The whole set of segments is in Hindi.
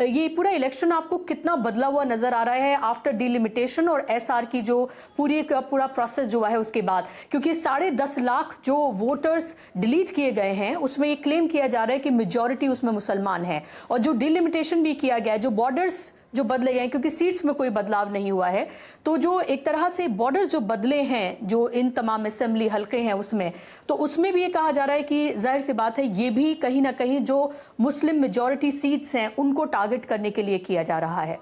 ये पूरा इलेक्शन आपको कितना बदला हुआ नजर आ रहा है आफ्टर डिलिमिटेशन और एसआर की जो पूरा प्रोसेस जो है उसके बाद? क्योंकि 10.5 लाख जो वोटर्स डिलीट किए गए हैं उसमें ये क्लेम किया जा रहा है कि मेजॉरिटी उसमें मुसलमान है, और जो डिलिमिटेशन भी किया गया है, जो बॉर्डर्स जो बदले गए हैं, क्योंकि सीट्स में कोई बदलाव नहीं हुआ है, तो जो एक तरह से बॉर्डर्स जो बदले हैं जो इन तमाम असेंबली हलके हैं उसमें, तो उसमें भी ये कहा जा रहा है कि जाहिर सी बात है ये भी कहीं ना कहीं जो मुस्लिम मेजॉरिटी सीट्स हैं उनको टारगेट करने के लिए किया जा रहा है।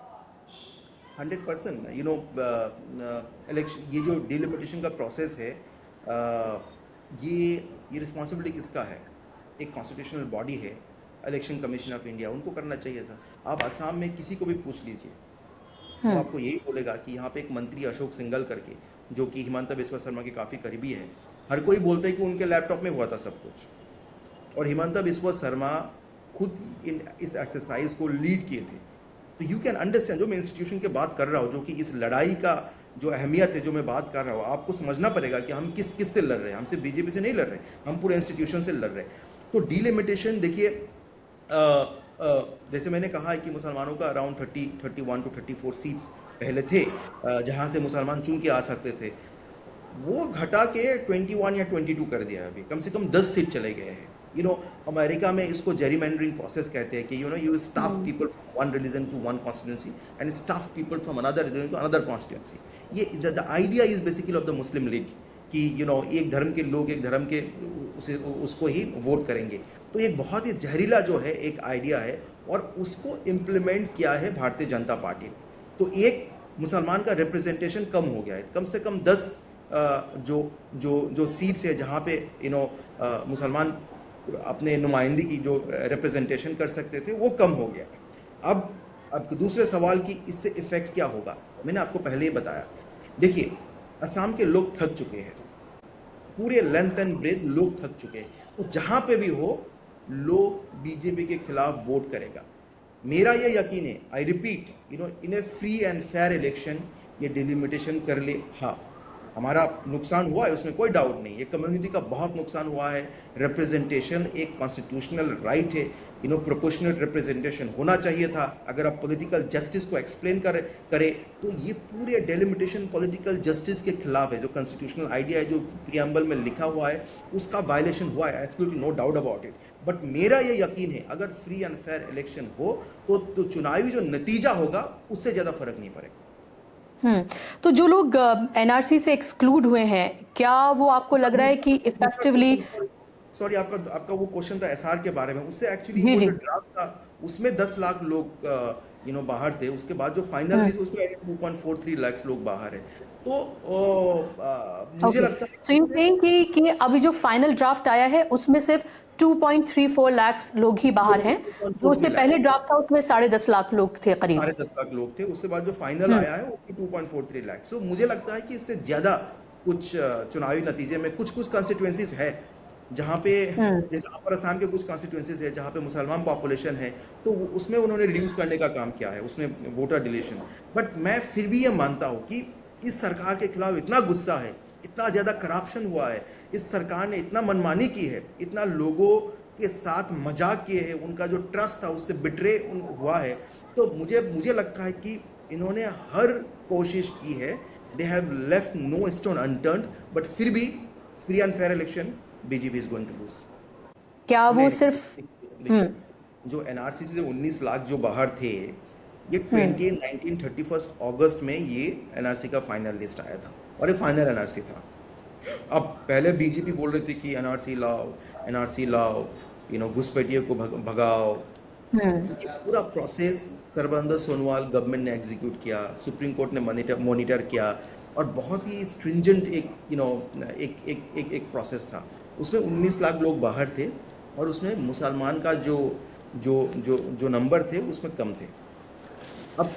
100%। इलेक्शन, ये जो डिलिमिटेशन का प्रोसेस है, ये रिस्पॉन्सिबिलिटी किसका है? एक कॉन्स्टिट्यूशनल बॉडी है, इलेक्शन कमीशन ऑफ इंडिया, उनको करना चाहिए था। आप असम में किसी को भी पूछ लीजिए, वो आपको यही बोलेगा कि यहाँ पे एक मंत्री अशोक सिंघल करके, जो कि हिमंता बिस्वा शर्मा के काफ़ी करीबी है, हर कोई बोलते हैं कि उनके लैपटॉप में हुआ था सब कुछ, और हिमंता बिस्वा शर्मा खुद इस एक्सरसाइज को लीड किए थे। तो यू कैन अंडरस्टैंड, जो मैं इंस्टीट्यूशन की बात कर रहा हूँ, जो कि इस लड़ाई का जो अहमियत है, जो मैं बात कर रहा हूँ, आपको समझना पड़ेगा कि हम किस से लड़ रहे हैं। हम सिर्फ बीजेपी से नहीं लड़ रहे, हम पूरे इंस्टीट्यूशन से लड़ रहे हैं। तो डिलिमिटेशन देखिए, जैसे मैंने कहा है कि मुसलमानों का अराउंड 31 to 34 सीट्स पहले थे, जहाँ से मुसलमान चुन के आ सकते थे, वो घटा के 21 या 22 कर दिया। अभी कम से कम 10 सीट चले गए हैं। अमेरिका में इसको जेरीमैंडरिंग प्रोसेस कहते हैं कि you staff people from one religion to one constituency and staff people from another religion to another constituency. ये the idea is basically of the Muslim League कि एक धर्म के लोग एक धर्म के उसको ही वोट करेंगे। तो एक बहुत ही जहरीला जो है एक आइडिया है, और उसको इम्प्लीमेंट किया है भारतीय जनता पार्टी ने। तो एक मुसलमान का रिप्रेजेंटेशन कम हो गया है, कम से कम 10 जो सीट्स है जहाँ पे मुसलमान अपने नुमाइंदगी की जो रिप्रेजेंटेशन कर सकते थे, वो कम हो गया। अब दूसरे सवाल की इससे इफेक्ट क्या होगा, मैंने आपको पहले ही बताया। देखिए, असम के लोग थक चुके हैं, पूरे लेंथ एंड ब्रेथ लोग थक चुके हैं। तो जहां पे भी हो, लोग बीजेपी के खिलाफ वोट करेगा। मेरा ये यकीन है, I repeat, in A free and fair election ये डिलिमिटेशन कर ले। हाँ, हमारा नुकसान हुआ है, उसमें कोई डाउट नहीं है, कम्युनिटी का बहुत नुकसान हुआ है। रिप्रेजेंटेशन एक कॉन्स्टिट्यूशनल राइट है, प्रोपोर्शनल रिप्रेजेंटेशन होना चाहिए था। अगर आप पॉलिटिकल जस्टिस को एक्सप्लेन करें तो ये पूरे डेलिमिटेशन पॉलिटिकल जस्टिस के खिलाफ है। जो कॉन्स्टिट्यूशनल आइडिया है, जो प्रियम्बल में लिखा हुआ है, उसका वायलेशन हुआ है, absolutely no doubt about it. But मेरा ये यकीन है, अगर फ्री एंड फेयर इलेक्शन हो तो चुनावी जो नतीजा होगा उससे ज़्यादा फर्क नहीं पड़ेगा। तो जो लोग एनआरसी से एक्सक्लूड हुए हैं, क्या वो आपको लग रहा है कि इफेक्टिवली? सॉरी, आपका वो क्वेश्चन था एसआर के बारे में, उससे एक्चुअली जी वो जी। जो ड्राफ्ट था उसमें 10 लाख लोग बाहर थे। उसके बाद जो फाइनल लिस्ट, उसमें 2.43 लाख लोग बाहर है। तो मुझे लगता है सो यू सेइंग कि अभी जो फाइनल ड्राफ्ट आया है उसमें सिर्फ 2.34 लाख लोग ही बाहर हैं, जो उससे पहले ड्राफ्ट था उसमें 10.5 लाख लोग थे करीब। 10.5 लाख लोग थे। उसके बाद जो फाइनल आया है उसमें 2.43 लाख। सो मुझे लगता है कि इससे ज्यादा कुछ चुनावी नतीजे में कुछ कॉन्स्टिट्यूएंसीज है जहाँ पे, जैसे अपर असम के कुछ कॉन्स्टिट्यूएंसीज है जहाँ पे मुसलमान पॉपुलेशन है, तो उसमें उन्होंने रिड्यूस करने का काम किया है, उसमें वोटर डिलीशन। बट मैं फिर भी ये मानता हूँ कि इस सरकार के खिलाफ इतना गुस्सा है, इतना ज़्यादा करप्शन हुआ है, इस सरकार ने इतना मनमानी की है, इतना लोगों के साथ मजाक किए हैं, उनका जो ट्रस्ट था उससे बिट्रे हुआ है। तो मुझे लगता है कि इन्होंने हर कोशिश की है, they have left no stone unturned, but फिर भी free and fair election BJP is going to lose. क्या वो सिर्फ जो एनआरसी से 19 लाख जो बाहर थे, ये 31 अगस्त में ये एनआरसी का फाइनल लिस्ट आया था, और ये फाइनल एनआरसी था। अब पहले बीजेपी बोल रही थी कि एनआरसी लाओ, घुसपैठियों को भगाओ। ये पूरा प्रोसेस सर्बानंद सोनोवाल गवर्नमेंट ने एग्जीक्यूट किया, सुप्रीम कोर्ट ने मॉनिटर किया, और बहुत ही स्ट्रिंजेंट एक प्रोसेस था। उसमें 19 लाख लोग बाहर थे, और उसमें मुसलमान का जो नंबर थे उसमें कम थे। अब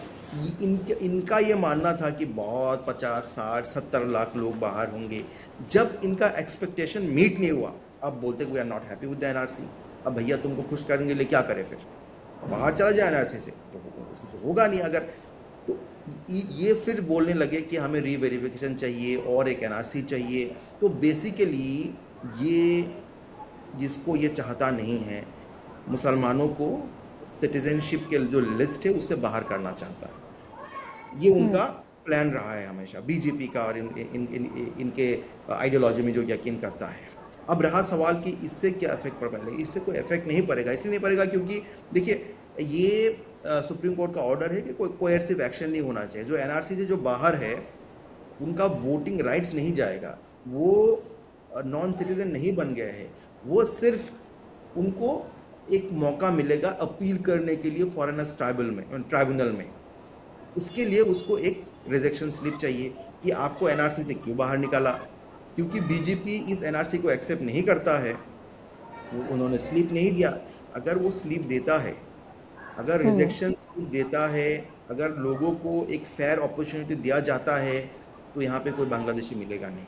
इनका ये मानना था कि बहुत 50, 60, 70 लाख लोग बाहर होंगे। जब इनका एक्सपेक्टेशन मीट नहीं हुआ, अब बोलते we are not happy with the NRC. अब भैया तुमको खुश करेंगे ले, क्या करें, फिर बाहर चला जाए एनआरसी से, तो होगा नहीं। अगर तो ये फिर बोलने लगे कि हमें रीवेरिफिकेशन चाहिए और एक एनआरसी चाहिए। तो बेसिकली ये जिसको ये चाहता नहीं है मुसलमानों को सिटीजनशिप के जो लिस्ट है उससे बाहर करना चाहता है। ये उनका प्लान रहा है हमेशा, बीजेपी का, और इनके आइडियोलॉजी में जो यकीन करता है। अब रहा सवाल कि इससे क्या इफेक्ट पड़ेगा, इससे कोई इफेक्ट नहीं पड़ेगा। इसलिए नहीं पड़ेगा क्योंकि देखिए, ये सुप्रीम कोर्ट का ऑर्डर है कि कोई कोएर्सिव एक्शन नहीं होना चाहिए। जो एनआरसी से जो बाहर है उनका वोटिंग राइट्स नहीं जाएगा, वो नॉन सिटीजन नहीं बन गए हैं, वो सिर्फ उनको एक मौका मिलेगा अपील करने के लिए फॉरेनर्स ट्राइब्यूनल में। उसके लिए उसको एक रिजेक्शन स्लिप चाहिए कि आपको एनआरसी से क्यों बाहर निकाला। क्योंकि बीजेपी इस एनआरसी को एक्सेप्ट नहीं करता है, उन्होंने स्लिप नहीं दिया। अगर वो स्लिप देता है, अगर रिजेक्शन स्लिप देता है, अगर लोगों को एक फेयर अपॉर्चुनिटी दिया जाता है, तो यहाँ पे कोई बांग्लादेशी मिलेगा नहीं।